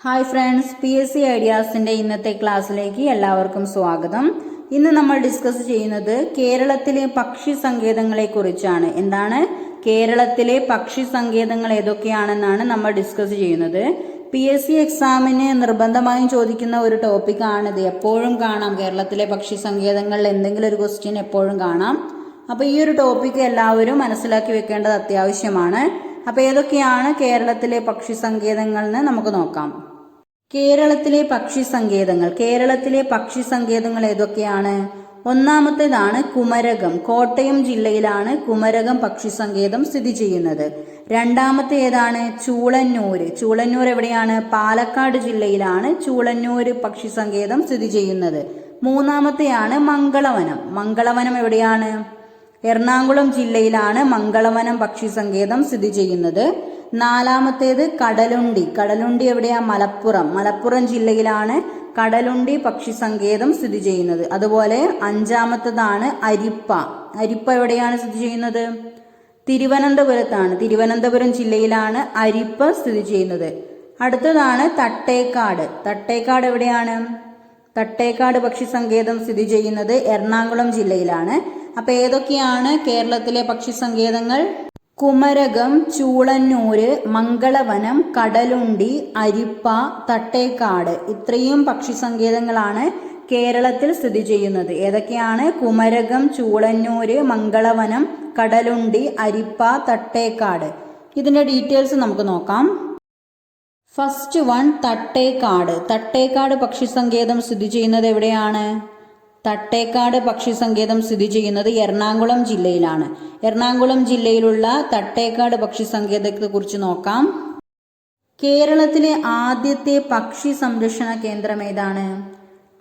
Hi friends, PSC ഐഡിയാസിന്റെ ഇന്നത്തെ ക്ലാസ്സിലേക്ക് എല്ലാവർക്കും സ്വാഗതം. ഇന്ന് നമ്മൾ ഡിസ്കസ് ചെയ്യുന്നത് കേരളത്തിലെ പക്ഷി സങ്കേതങ്ങളെ കുറിച്ചാണ്. എന്താണ് കേരളത്തിലെ പക്ഷി സങ്കേതങ്ങൾ ഏതൊക്കെയാണെന്നാണ് നമ്മൾ ഡിസ്കസ് ചെയ്യുന്നത്. PSC എക്സാമിന് നിർബന്ധമായും ചോദിക്കുന്ന ഒരു ടോപ്പിക്കാണിത്. എപ്പോഴും കാണാം, കേരളത്തിലെ പക്ഷി സങ്കേതങ്ങളിൽ എന്തെങ്കിലും ഒരു ക്വസ്റ്റ്യൻ എപ്പോഴും കാണാം. അപ്പോൾ ഈ ഒരു ടോപ്പിക്ക് എല്ലാവരും മനസ്സിലാക്കി വെക്കേണ്ടത് അത്യാവശ്യമാണ്. അപ്പോൾ ഏതൊക്കെയാണ് കേരളത്തിലെ പക്ഷി സങ്കേതങ്ങൾ എന്ന് നമുക്ക് നോക്കാം. കേരളത്തിലെ പക്ഷി സങ്കേതങ്ങൾ ഏതൊക്കെയാണ്? ഒന്നാമത്തേതാണ് കുമരകം. കോട്ടയം ജില്ലയിലാണ് കുമരകം പക്ഷി സങ്കേതം സ്ഥിതി ചെയ്യുന്നത്. രണ്ടാമത്തെ ഏതാണ്? ചൂളന്നൂർ എവിടെയാണ്? പാലക്കാട് ജില്ലയിലാണ് ചൂളന്നൂർ പക്ഷി സങ്കേതം സ്ഥിതി ചെയ്യുന്നത്. മൂന്നാമത്തെയാണ് മംഗളവനം എവിടെയാണ്? എറണാകുളം ജില്ലയിലാണ് മംഗളവനം പക്ഷി സങ്കേതം സ്ഥിതി ചെയ്യുന്നത്. നാലാമത്തേത് കടലുണ്ടി എവിടെയാ? മലപ്പുറം ജില്ലയിലാണ് കടലുണ്ടി പക്ഷി സങ്കേതം സ്ഥിതി ചെയ്യുന്നത്. അതുപോലെ അഞ്ചാമത്തേതാണ് അരിപ്പ എവിടെയാണ് സ്ഥിതി ചെയ്യുന്നത്? തിരുവനന്തപുരത്താണ്. തിരുവനന്തപുരം ജില്ലയിലാണ് അരിപ്പ സ്ഥിതി ചെയ്യുന്നത്. അടുത്തതാണ് തട്ടേക്കാട് എവിടെയാണ്? തട്ടേക്കാട് പക്ഷി സങ്കേതം സ്ഥിതി ചെയ്യുന്നത് എറണാകുളം ജില്ലയിലാണ്. അപ്പൊ ഏതൊക്കെയാണ് കേരളത്തിലെ പക്ഷി സങ്കേതങ്ങൾ? കുമരകം, ചൂളന്നൂര്, മംഗളവനം, കടലുണ്ടി, അരിപ്പ, തട്ടേക്കാട്. ഇത്രയും പക്ഷി സങ്കേതങ്ങളാണ് കേരളത്തിൽ സ്ഥിതി ചെയ്യുന്നത്. ഏതൊക്കെയാണ്? കുമരകം, ചൂളന്നൂര്, മംഗളവനം, കടലുണ്ടി, അരിപ്പ, തട്ടേക്കാട്. ഇതിന്റെ ഡീറ്റെയിൽസ് നമുക്ക് നോക്കാം. ഫസ്റ്റ് വൺ, തട്ടേക്കാട് പക്ഷി സങ്കേതം സ്ഥിതി ചെയ്യുന്നത് എവിടെയാണ്? തട്ടേക്കാട് പക്ഷി സങ്കേതം സ്ഥിതി ചെയ്യുന്നത് എറണാകുളം ജില്ലയിലാണ്. എറണാകുളം ജില്ലയിലുള്ള തട്ടേക്കാട് പക്ഷി സങ്കേതത്തെ കുറിച്ച് നോക്കാം. കേരളത്തിലെ ആദ്യത്തെ പക്ഷി സംരക്ഷണ കേന്ദ്രം ഏതാണ്?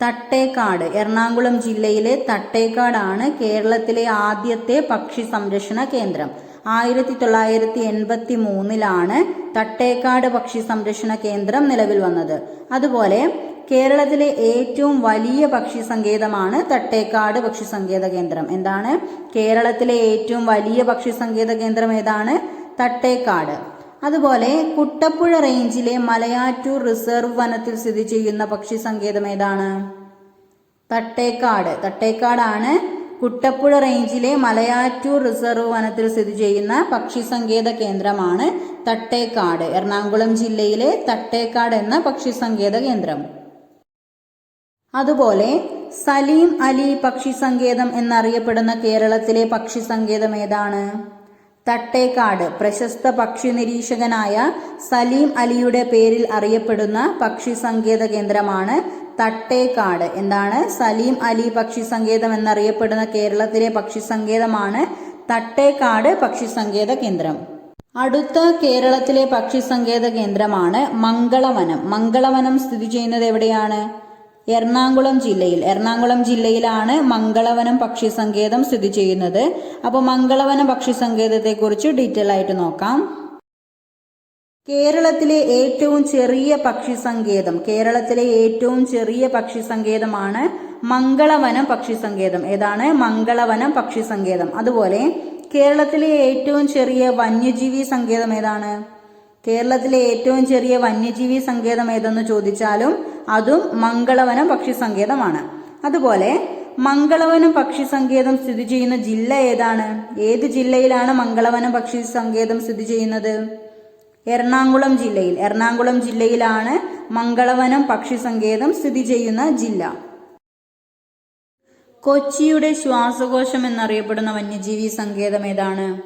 തട്ടേക്കാട്. എറണാകുളം ജില്ലയിലെ തട്ടേക്കാടാണ് കേരളത്തിലെ ആദ്യത്തെ പക്ഷി സംരക്ഷണ കേന്ദ്രം. 1983 തട്ടേക്കാട് പക്ഷി സംരക്ഷണ കേന്ദ്രം നിലവിൽ വന്നത്. അതുപോലെ കേരളത്തിലെ ഏറ്റവും വലിയ പക്ഷി സങ്കേതമാണ് തട്ടേക്കാട് പക്ഷി സങ്കേത കേന്ദ്രം. എന്താണ് കേരളത്തിലെ ഏറ്റവും വലിയ പക്ഷി സങ്കേത കേന്ദ്രം? ഏതാണ്? തട്ടേക്കാട്. അതുപോലെ കുട്ടപ്പുഴ റേഞ്ചിലെ മലയാറ്റൂർ റിസർവ് വനത്തിൽ സ്ഥിതി ചെയ്യുന്ന പക്ഷി സങ്കേതം ഏതാണ്? തട്ടേക്കാടാണ് കുട്ടപ്പുഴ റേഞ്ചിലെ മലയാറ്റൂർ റിസർവ് വനത്തിൽ സ്ഥിതി ചെയ്യുന്ന പക്ഷി സങ്കേത കേന്ദ്രമാണ് തട്ടേക്കാട്. എറണാകുളം ജില്ലയിലെ തട്ടേക്കാട് എന്ന പക്ഷി സങ്കേത കേന്ദ്രം. അതുപോലെ സലീം അലി പക്ഷി സങ്കേതം എന്നറിയപ്പെടുന്ന കേരളത്തിലെ പക്ഷി സങ്കേതം ഏതാണ്? തട്ടേക്കാട്. പ്രശസ്ത പക്ഷി നിരീക്ഷകനായ സലീം അലിയുടെ പേരിൽ അറിയപ്പെടുന്ന പക്ഷി സങ്കേത കേന്ദ്രമാണ് തട്ടേക്കാട്. എന്താണ്? സലീം അലി പക്ഷി സങ്കേതം എന്നറിയപ്പെടുന്ന കേരളത്തിലെ പക്ഷി സങ്കേതമാണ് തട്ടേക്കാട് പക്ഷി സങ്കേത കേന്ദ്രം. അടുത്ത കേരളത്തിലെ പക്ഷി സങ്കേത കേന്ദ്രമാണ് മംഗളവനം സ്ഥിതി ചെയ്യുന്നത് എവിടെയാണ്? എറണാകുളം ജില്ലയിലാണ് മംഗളവനം പക്ഷി സങ്കേതം സ്ഥിതി ചെയ്യുന്നത്. അപ്പോൾ മംഗളവനം പക്ഷി സങ്കേതത്തെ കുറിച്ച് ഡീറ്റെയിൽ ആയിട്ട് നോക്കാം. കേരളത്തിലെ ഏറ്റവും ചെറിയ പക്ഷി സങ്കേതമാണ് മംഗളവനം പക്ഷി സങ്കേതം. ഏതാണ്? മംഗളവനം പക്ഷി സങ്കേതം. അതുപോലെ കേരളത്തിലെ ഏറ്റവും ചെറിയ വന്യജീവി സങ്കേതം ഏതാണ്? കേരളത്തിലെ ഏറ്റവും ചെറിയ വന്യജീവി സങ്കേതം ഏതെന്ന് ചോദിച്ചാലും അതും മംഗളവനം പക്ഷി സങ്കേതമാണ്. അതുപോലെ മംഗളവനം പക്ഷി സങ്കേതം സ്ഥിതി ചെയ്യുന്ന ജില്ല ഏതാണ്? ഏത് ജില്ലയിലാണ് മംഗളവനം പക്ഷി സങ്കേതം സ്ഥിതി ചെയ്യുന്നത്? എറണാകുളം ജില്ലയിലാണ് മംഗളവനം പക്ഷി സങ്കേതം സ്ഥിതി ചെയ്യുന്ന ജില്ല. കൊച്ചിയുടെ ശ്വാസകോശം എന്നറിയപ്പെടുന്ന വന്യജീവി സങ്കേതം ഏതാണ്?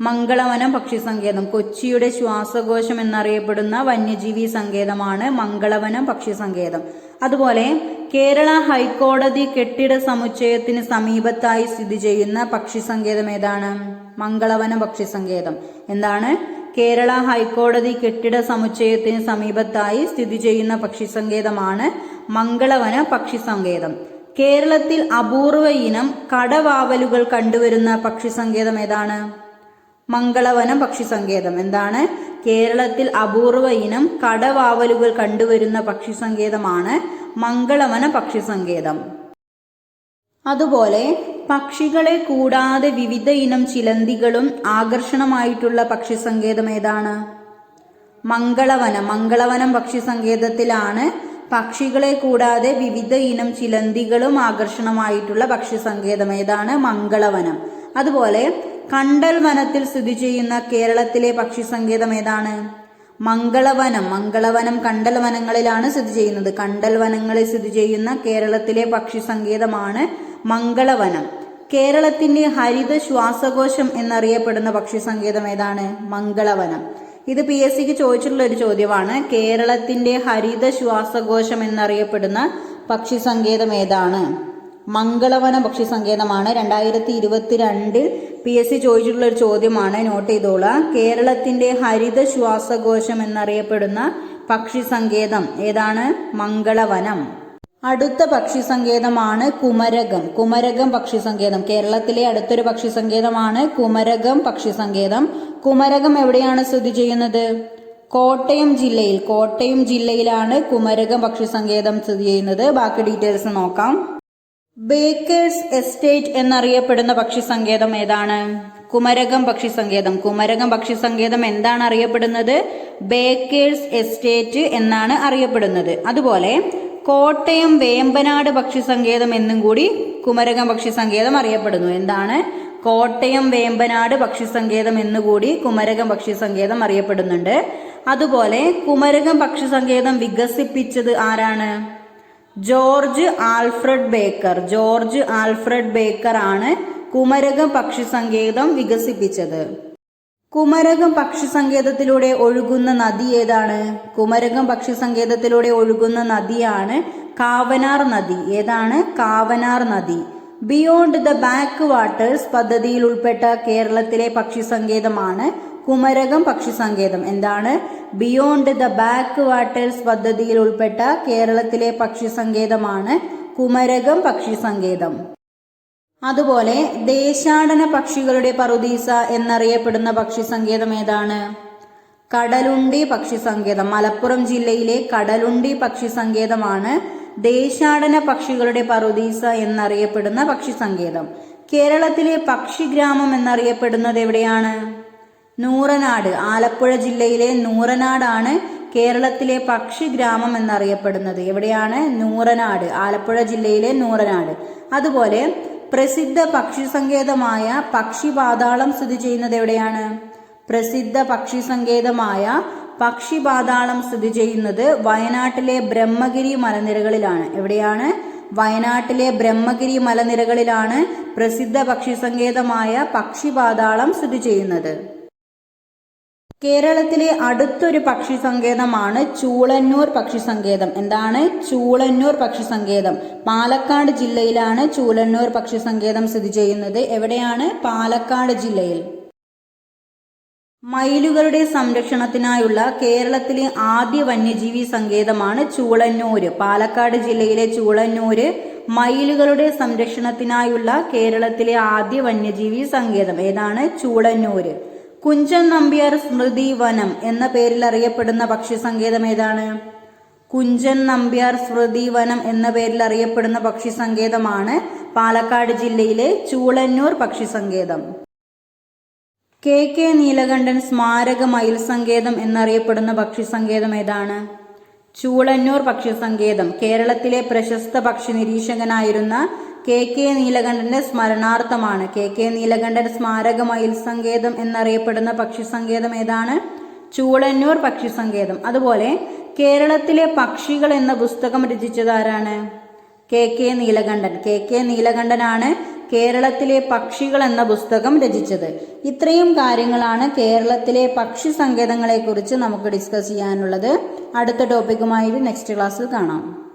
മംഗളവനം പക്ഷി സങ്കേതം. കൊച്ചിയുടെ ശ്വാസകോശം എന്നറിയപ്പെടുന്ന വന്യജീവി സങ്കേതമാണ് മംഗളവനം പക്ഷി സങ്കേതം. അതുപോലെ കേരള ഹൈക്കോടതി കെട്ടിട സമുച്ചയത്തിന് സമീപത്തായി സ്ഥിതി ചെയ്യുന്ന പക്ഷി സങ്കേതം ഏതാണ്? മംഗളവനം പക്ഷി സങ്കേതം. എന്താണ്? കേരള ഹൈക്കോടതി കെട്ടിട സമുച്ചയത്തിന് സമീപത്തായി സ്ഥിതി ചെയ്യുന്ന പക്ഷി സങ്കേതമാണ് മംഗളവന പക്ഷി സങ്കേതം. കേരളത്തിൽ അപൂർവ ഇനം കടവാവലുകൾ കണ്ടുവരുന്ന പക്ഷി സങ്കേതം ഏതാണ്? മംഗളവനം പക്ഷി സങ്കേതം. എന്താണ്? കേരളത്തിൽ അപൂർവ ഇനം കടവാവലുകൾ കണ്ടുവരുന്ന പക്ഷി സങ്കേതമാണ് മംഗളവന പക്ഷി സങ്കേതം. അതുപോലെ പക്ഷികളെ കൂടാതെ വിവിധ ഇനം ചിലന്തികളും ആകർഷണമായിട്ടുള്ള പക്ഷി സങ്കേതം ഏതാണ്? മംഗളവനം പക്ഷി സങ്കേതത്തിലാണ്. പക്ഷികളെ കൂടാതെ വിവിധ ഇനം ചിലന്തികളും ആകർഷണമായിട്ടുള്ള പക്ഷി സങ്കേതം ഏതാണ്? മംഗളവനം. അതുപോലെ കണ്ടൽ വനത്തിൽ സ്ഥിതി ചെയ്യുന്ന കേരളത്തിലെ പക്ഷി സങ്കേതം ഏതാണ്? മംഗളവനം കണ്ടൽ വനങ്ങളിലാണ് സ്ഥിതി ചെയ്യുന്നത്. കണ്ടൽ വനങ്ങളിൽ സ്ഥിതി ചെയ്യുന്ന കേരളത്തിലെ പക്ഷി സങ്കേതമാണ് മംഗളവനം. കേരളത്തിന്റെ ഹരിത ശ്വാസകോശം എന്നറിയപ്പെടുന്ന പക്ഷി സങ്കേതം ഏതാണ്? മംഗളവനം. ഇത് PSCക്ക് ചോദിച്ചിട്ടുള്ള ഒരു ചോദ്യമാണ്. കേരളത്തിന്റെ ഹരിത ശ്വാസകോശം എന്നറിയപ്പെടുന്ന പക്ഷി സങ്കേതം ഏതാണ്? മംഗളവനം പക്ഷി സങ്കേതമാണ്. 2022 PSC ചോദിച്ചിട്ടുള്ള ഒരു ചോദ്യമാണ്, നോട്ട് ചെയ്തോളാം. കേരളത്തിന്റെ ഹരിത ശ്വാസകോശം എന്നറിയപ്പെടുന്ന പക്ഷി സങ്കേതം ഏതാണ്? മംഗളവനം. അടുത്ത പക്ഷി സങ്കേതമാണ് കുമരകം പക്ഷി സങ്കേതം. കേരളത്തിലെ അടുത്തൊരു പക്ഷി സങ്കേതമാണ് കുമരകം പക്ഷി സങ്കേതം. കുമരകം എവിടെയാണ് സ്ഥിതി ചെയ്യുന്നത്? കോട്ടയം ജില്ലയിലാണ് കുമരകം പക്ഷി സങ്കേതം സ്ഥിതി ചെയ്യുന്നത്. ബാക്കി ഡീറ്റെയിൽസ് നോക്കാം. ബേക്കേഴ്സ് എസ്റ്റേറ്റ് എന്നറിയപ്പെടുന്ന പക്ഷി സങ്കേതം ഏതാണ്? കുമരകം പക്ഷി സങ്കേതം എന്താണ് അറിയപ്പെടുന്നത്? ബേക്കേഴ്സ് എസ്റ്റേറ്റ് എന്നാണ് അറിയപ്പെടുന്നത്. അതുപോലെ കോട്ടയം വേമ്പനാട് പക്ഷി സങ്കേതം എന്നും കൂടി കുമരകം പക്ഷി സങ്കേതം അറിയപ്പെടുന്നു. എന്താണ്? കോട്ടയം വേമ്പനാട് പക്ഷി സങ്കേതം എന്നുകൂടി കുമരകം പക്ഷി സങ്കേതം അറിയപ്പെടുന്നുണ്ട്. അതുപോലെ കുമരകം പക്ഷി സങ്കേതം വികസിപ്പിച്ചത് ആരാണ്? ജോർജ് ആൽഫ്രഡ് ബേക്കർ ആണ് കുമരകം പക്ഷി സങ്കേതം വികസിപ്പിച്ചത്. കുമരകം പക്ഷി സങ്കേതത്തിലൂടെ ഒഴുകുന്ന നദി ഏതാണ്? കുമരകം പക്ഷി സങ്കേതത്തിലൂടെ ഒഴുകുന്ന നദിയാണ് കാവനാർ നദി. ഏതാണ്? കാവനാർ നദി. ബിയോണ്ട് ദ ബാക്ക് വാട്ടേഴ്സ് പദ്ധതിയിൽ ഉൾപ്പെട്ട കേരളത്തിലെ പക്ഷി സങ്കേതമാണ് കുമരകം പക്ഷി സങ്കേതം. എന്താണ്? ബിയോണ്ട് ദ ബാക്ക് വാട്ടേഴ്സ് പദ്ധതിയിൽ ഉൾപ്പെട്ട കേരളത്തിലെ പക്ഷി സങ്കേതമാണ് കുമരകം പക്ഷി സങ്കേതം. അതുപോലെ ദേശാടന പക്ഷികളുടെ പറുദീസ എന്നറിയപ്പെടുന്ന പക്ഷി സങ്കേതം ഏതാണ്? കടലുണ്ടി പക്ഷി സങ്കേതം. മലപ്പുറം ജില്ലയിലെ കടലുണ്ടി പക്ഷി സങ്കേതമാണ് ദേശാടന പക്ഷികളുടെ പറുദീസ എന്നറിയപ്പെടുന്ന പക്ഷി സങ്കേതം. കേരളത്തിലെ പക്ഷിഗ്രാമം എന്നറിയപ്പെടുന്നത് എവിടെയാണ്? നൂറനാട്. ആലപ്പുഴ ജില്ലയിലെ നൂറനാടാണ് കേരളത്തിലെ പക്ഷിഗ്രാമം എന്നറിയപ്പെടുന്നത്. എവിടെയാണ്? നൂറനാട്. ആലപ്പുഴ ജില്ലയിലെ നൂറനാട്. അതുപോലെ പ്രസിദ്ധ പക്ഷി സങ്കേതമായ പക്ഷിപാതാളം സ്ഥിതി ചെയ്യുന്നത് എവിടെയാണ്? പ്രസിദ്ധ പക്ഷി സങ്കേതമായ പക്ഷിപാതാളം സ്ഥിതി ചെയ്യുന്നത് വയനാട്ടിലെ ബ്രഹ്മഗിരി മലനിരകളിലാണ്. എവിടെയാണ്? വയനാട്ടിലെ ബ്രഹ്മഗിരി മലനിരകളിലാണ് പ്രസിദ്ധ പക്ഷി സങ്കേതമായ പക്ഷിപാതാളം സ്ഥിതി ചെയ്യുന്നത്. കേരളത്തിലെ അടുത്തൊരു പക്ഷി സങ്കേതമാണ് ചൂളന്നൂർ പക്ഷി സങ്കേതം. എന്താണ്? ചൂളന്നൂർ പക്ഷി സങ്കേതം. പാലക്കാട് ജില്ലയിലാണ് ചൂളന്നൂർ പക്ഷി സങ്കേതം സ്ഥിതി ചെയ്യുന്നത്. എവിടെയാണ്? പാലക്കാട് ജില്ലയിൽ. മയിലുകളുടെ സംരക്ഷണത്തിനായുള്ള കേരളത്തിലെ ആദ്യ വന്യജീവി സങ്കേതമാണ് ചൂളന്നൂര്. പാലക്കാട് ജില്ലയിലെ ചൂളന്നൂര് മയിലുകളുടെ സംരക്ഷണത്തിനായുള്ള കേരളത്തിലെ ആദ്യ വന്യജീവി സങ്കേതം. ഏതാണ്? ചൂളന്നൂര്. കുഞ്ചൻ നമ്പ്യാർ സ്മൃതി വനം എന്ന പേരിൽ അറിയപ്പെടുന്ന പക്ഷി സങ്കേതം ഏതാണ്? കുഞ്ചൻ നമ്പ്യാർ സ്മൃതി വനം എന്ന പേരിൽ അറിയപ്പെടുന്ന പക്ഷി സങ്കേതമാണ് പാലക്കാട് ജില്ലയിലെ ചൂളന്നൂർ പക്ഷി സങ്കേതം. KK നീലകണ്ഠൻ സ്മാരക മയിൽ സങ്കേതം എന്നറിയപ്പെടുന്ന പക്ഷി സങ്കേതം ഏതാണ്? ചൂളന്നൂർ പക്ഷി സങ്കേതം. കേരളത്തിലെ പ്രശസ്ത പക്ഷി നിരീക്ഷകനായിരുന്ന KK നീലകണ്ഠന്റെ സ്മരണാർത്ഥമാണ് KK നീലകണ്ഠൻ സ്മാരക മയിൽ സങ്കേതം എന്നറിയപ്പെടുന്ന പക്ഷി സങ്കേതം ഏതാണ്? ചൂളന്നൂർ പക്ഷി സങ്കേതം. അതുപോലെ കേരളത്തിലെ പക്ഷികൾ എന്ന പുസ്തകം രചിച്ചത് ആരാണ്? KK നീലകണ്ഠനാണ് കേരളത്തിലെ പക്ഷികൾ എന്ന പുസ്തകം രചിച്ചത്. ഇത്രയും കാര്യങ്ങളാണ് കേരളത്തിലെ പക്ഷി സങ്കേതങ്ങളെ കുറിച്ച് നമുക്ക് ഡിസ്കസ് ചെയ്യാനുള്ളത്. അടുത്ത ടോപ്പിക്കുമായിട്ട് നെക്സ്റ്റ് ക്ലാസ്സിൽ കാണാം.